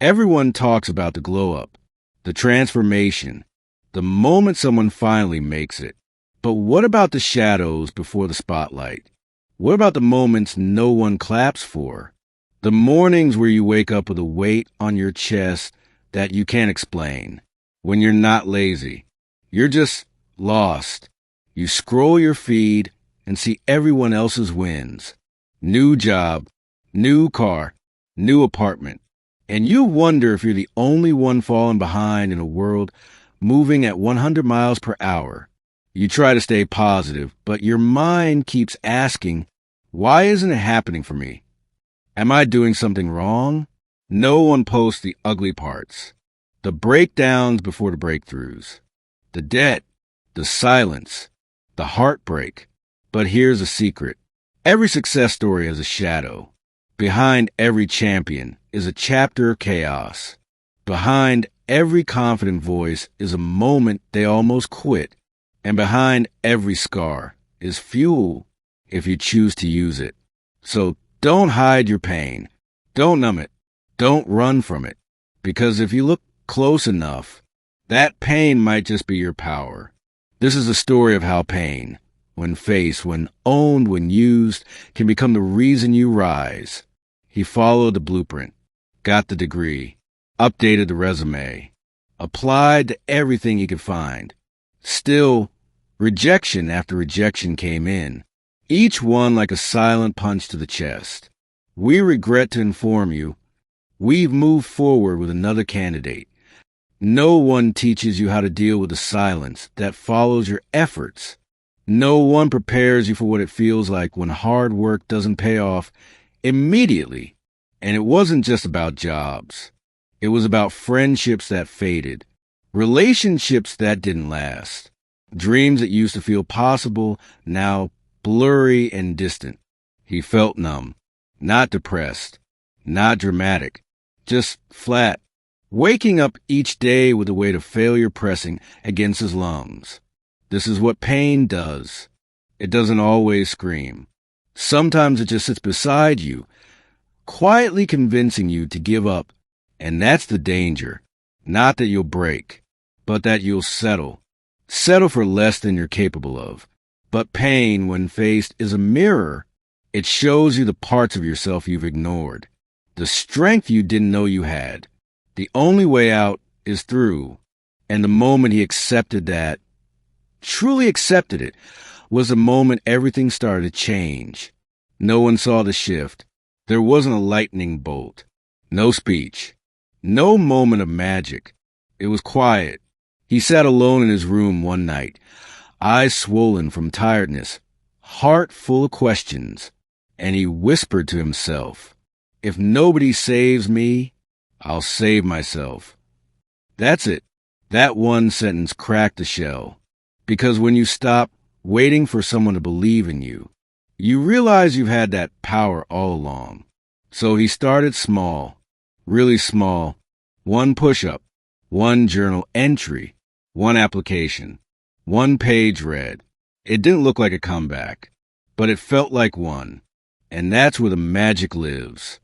Everyone talks about the glow up, the transformation, the moment someone finally makes it. But what about the shadows before the spotlight? What about the moments no one claps for? The mornings where you wake up with a weight on your chest that you can't explain. When you're not lazy, you're just lost. You scroll your feed and see everyone else's wins. New job, new car, new apartment. And you wonder if you're the only one falling behind in a world moving at 100 miles per hour. You try to stay positive, but your mind keeps asking, why isn't it happening for me? Am I doing something wrong? No one posts the ugly parts, the breakdowns before the breakthroughs, the debt, the silence, the heartbreak. But here's a secret. Every success story has a shadow. Behind every champion is a chapter of chaos. Behind every confident voice is a moment they almost quit. And behind every scar is fuel if you choose to use it. So don't hide your pain. Don't numb it. Don't run from it. Because if you look close enough, that pain might just be your power. This is a story of how pain, when faced, when owned, when used, can become the reason you rise. He followed the blueprint, got the degree, updated the resume, applied to everything he could find. Still, rejection after rejection came in, each one like a silent punch to the chest. We regret to inform you, we've moved forward with another candidate. No one teaches you how to deal with the silence that follows your efforts. No one prepares you for what it feels like when hard work doesn't pay off immediately. And it wasn't just about jobs. It was about friendships that faded, relationships that didn't last. Dreams that used to feel possible, now blurry and distant. He felt numb, not depressed, not dramatic, just flat, waking up each day with the weight of failure pressing against his lungs. This is what pain does. It doesn't always scream. Sometimes it just sits beside you, quietly convincing you to give up. And that's the danger. Not that you'll break, but that you'll settle. Settle for less than you're capable of. But pain, when faced, is a mirror. It shows you the parts of yourself you've ignored, the strength you didn't know you had. The only way out is through. And the moment he accepted that, truly accepted it, was the moment everything started to change. No one saw the shift. There wasn't a lightning bolt. No speech. No moment of magic. It was quiet. He sat alone in his room one night, eyes swollen from tiredness, heart full of questions, and he whispered to himself, if nobody saves me, I'll save myself. That's it. That one sentence cracked the shell. Because when you stop waiting for someone to believe in you, you realize you've had that power all along. So he started small, really small. One push-up, one journal entry, one application, one page read. It didn't look like a comeback, but it felt like one. And that's where the magic lives.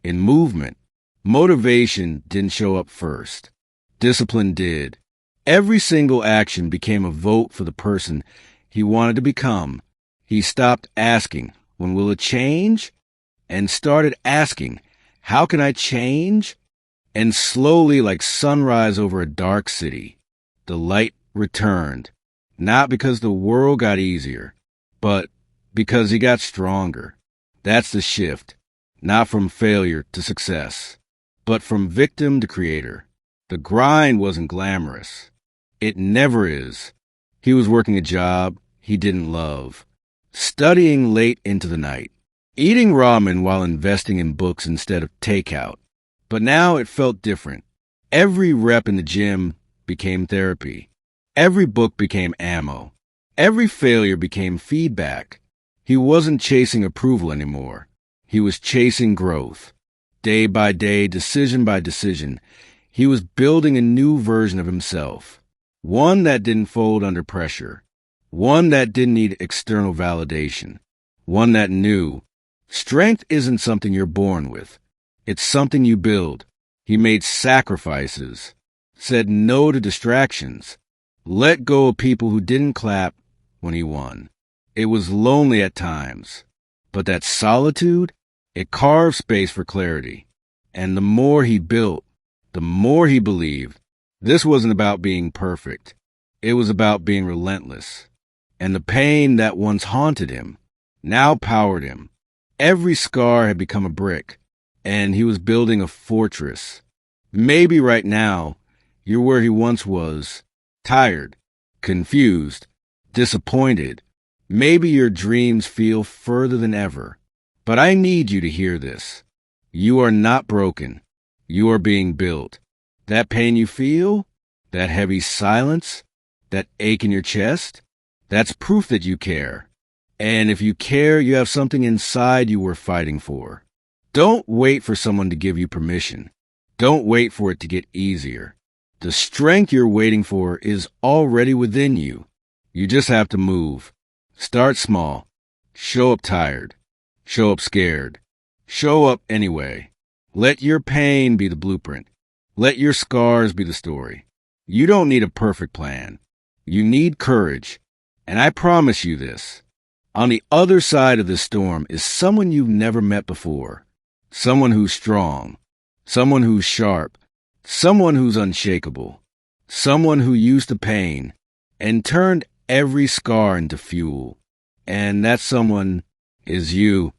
In movement, motivation didn't show up first. Discipline did. Every single action became a vote for the person he wanted to become. He stopped asking, when will it change? And started asking, how can I change? And slowly, like sunrise over a dark city, the light returned. Not because the world got easier, but because he got stronger. That's the shift. Not from failure to success, but from victim to creator. The grind wasn't glamorous. It never is. He was working a job he didn't love, studying late into the night, eating ramen while investing in books instead of takeout. But now it felt different. Every rep in the gym became therapy. Every book became ammo. Every failure became feedback. He wasn't chasing approval anymore. He was chasing growth. Day by day, decision by decision, he was building a new version of himself. One that didn't fold under pressure. One that didn't need external validation. One that knew strength isn't something you're born with. It's something you build. He made sacrifices, said no to distractions, let go of people who didn't clap when he won. It was lonely at times, but that solitude, it carved space for clarity. And the more he built, the more he believed, this wasn't about being perfect. It was about being relentless. And the pain that once haunted him now powered him. Every scar had become a brick, and he was building a fortress. Maybe right now, you're where he once was, tired, confused, disappointed. Maybe your dreams feel further than ever. But I need you to hear this. You are not broken. You are being built. That pain you feel, that heavy silence, that ache in your chest, that's proof that you care. And if you care, you have something inside you worth fighting for. Don't wait for someone to give you permission. Don't wait for it to get easier. The strength you're waiting for is already within you. You just have to move. Start small. Show up tired. Show up scared. Show up anyway. Let your pain be the blueprint. Let your scars be the story. You don't need a perfect plan. You need courage. And I promise you this. On the other side of this storm is someone you've never met before. Someone who's strong. Someone who's sharp. Someone who's unshakable. Someone who used the pain and turned every scar into fuel. And that someone is you.